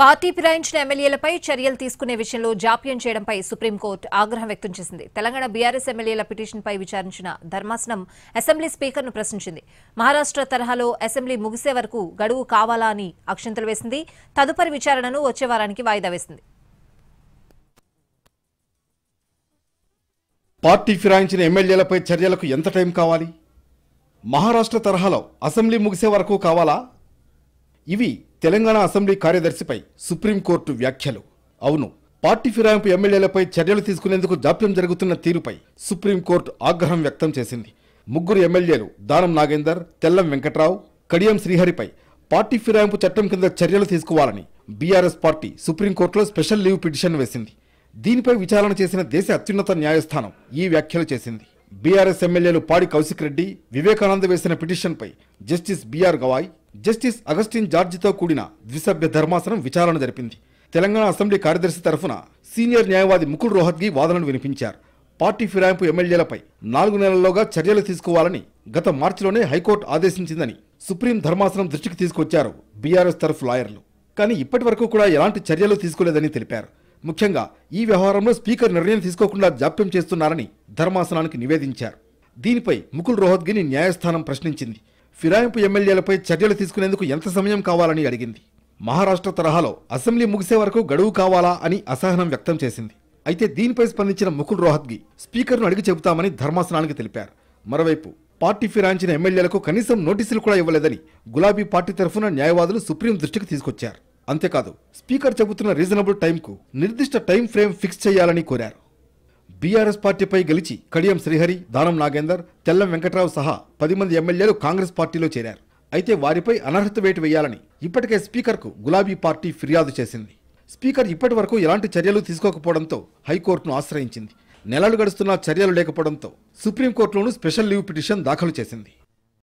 Party ఫిరాయించిన ఎమ్మెల్యేలపై చర్యలు తీసుకునే విషయంలో జాప్యం చేయడంపై సుప్రీంకోర్టు ఆగ్రహం వ్యక్తం చేసింది. తెలంగాణ బీఆర్ఎస్ ఎమ్మెల్యేల పిటిషన్పై విచారించిన ధర్మాసనం అసెంబ్లీ స్పీకర్ను ప్రశ్నించింది. మహారాష్ట్ర తరహాలో అసెంబ్లీ ముగిసే వరకు గడువు కావాలా అని అక్షంతలు వేసింది. తదుపరి విచారణను వచ్చే వారానికి వాయిదా వేసింది. పార్టీ ఫిరాయించిన ఎమ్మెల్యేలపై చర్యలకు ఎంత టైం కావాలి? మహారాష్ట్ర తరహాలో అసెంబ్లీ ముగిసే వరకు కావాలా? ఇవి తెలంగాణ అసెంబ్లీ కార్యదర్శిపై సుప్రీంకోర్టు వ్యాఖ్యలు. అవును, పార్టీ ఫిరాయింపు ఎమ్మెల్యేలపై చర్యలు తీసుకునేందుకు జాప్యం జరుగుతున్న తీరుపై సుప్రీంకోర్టు ఆగ్రహం వ్యక్తం చేసింది. ముగ్గురు ఎమ్మెల్యేలు దానం నాగేందర్, తెల్లం వెంకట్రావు, కడియం శ్రీహరిపై పార్టీ ఫిరాయింపు చట్టం కింద చర్యలు తీసుకోవాలని బీఆర్ఎస్ పార్టీ సుప్రీంకోర్టులో స్పెషల్ లీవ్ పిటిషన్ వేసింది. దీనిపై విచారణ చేసిన దేశ అత్యున్నత న్యాయస్థానం ఈ వ్యాఖ్యలు చేసింది. బీఆర్ఎస్ ఎమ్మెల్యేలు పాడి కౌశిక్ రెడ్డి, వివేకానంద వేసిన పిటిషన్పై justice B R Gavai, justice Augustine జార్జితో కూడిన ద్విసభ్య ధర్మాసనం విచారణ జరిపింది. తెలంగాణ అసెంబ్లీ కార్యదర్శి తరఫున సీనియర్ న్యాయవాది ముకుల్ రోహత్గి వాదనలు వినిపించారు. పార్టీ ఫిరాయింపు ఎమ్మెల్యేలపై 4 నెలల్లోగా చర్యలు తీసుకోవాలని గత మార్చిలోనే హైకోర్టు ఆదేశించిందని సుప్రీం ధర్మాసనం దృష్టికి తీసుకొచ్చారు బీఆర్ఎస్ తరఫు లాయర్లు. కానీ ఇప్పటి వరకు కూడా ఎలాంటి చర్యలు తీసుకోలేదని తెలిపారు. ముఖ్యంగా ఈ వ్యవహారంలో స్పీకర్ నిర్ణయం తీసుకోకుండా జాప్యం చేస్తున్నారని ధర్మాసనానికి నివేదించారు. దీనిపై ముకుల్ రోహత్గిని న్యాయస్థానం ప్రశ్నించింది. ఫిరాయింపు ఎమ్మెల్యేలపై చర్యలు తీసుకునేందుకు ఎంత సమయం కావాలని అడిగింది. మహారాష్ట్ర తరహాలో అసెంబ్లీ ముగిసే వరకు గడువు కావాలా అని అసహనం వ్యక్తం చేసింది. అయితే దీనిపై స్పందించిన ముకుల్ రోహత్గి స్పీకర్ను అడిగి చెబుతామని ధర్మాసనానికి తెలిపారు. మరోవైపు పార్టీ ఫిరాయించిన ఎమ్మెల్యేలకు కనీసం నోటీసులు కూడా ఇవ్వలేదని గులాబీ పార్టీ తరఫున న్యాయవాదులు సుప్రీం దృష్టికి తీసుకొచ్చారు. అంతేకాదు, స్పీకర్ చెబుతున్న రీజనబుల్ టైంకు నిర్దిష్ట టైం ఫ్రేమ్ ఫిక్స్ చేయాలని కోరారు. బీఆర్ఎస్ పార్టీపై గెలిచి కడియం శ్రీహరి, దానం నాగేందర్, తెల్లం వెంకట్రావు సహా 10 మంది ఎమ్మెల్యేలు కాంగ్రెస్ పార్టీలో చేరారు. అయితే వారిపై అనర్హత వేటు వేయాలని ఇప్పటికే స్పీకర్కు గులాబీ పార్టీ ఫిర్యాదు చేసింది. స్పీకర్ ఇప్పటి వరకు ఎలాంటి చర్యలు తీసుకోకపోవడంతో హైకోర్టును ఆశ్రయించింది. నెలలు గడుస్తున్నా చర్యలు లేకపోవడంతో సుప్రీంకోర్టులోనూ స్పెషల్ లీవ్ పిటిషన్ దాఖలు చేసింది.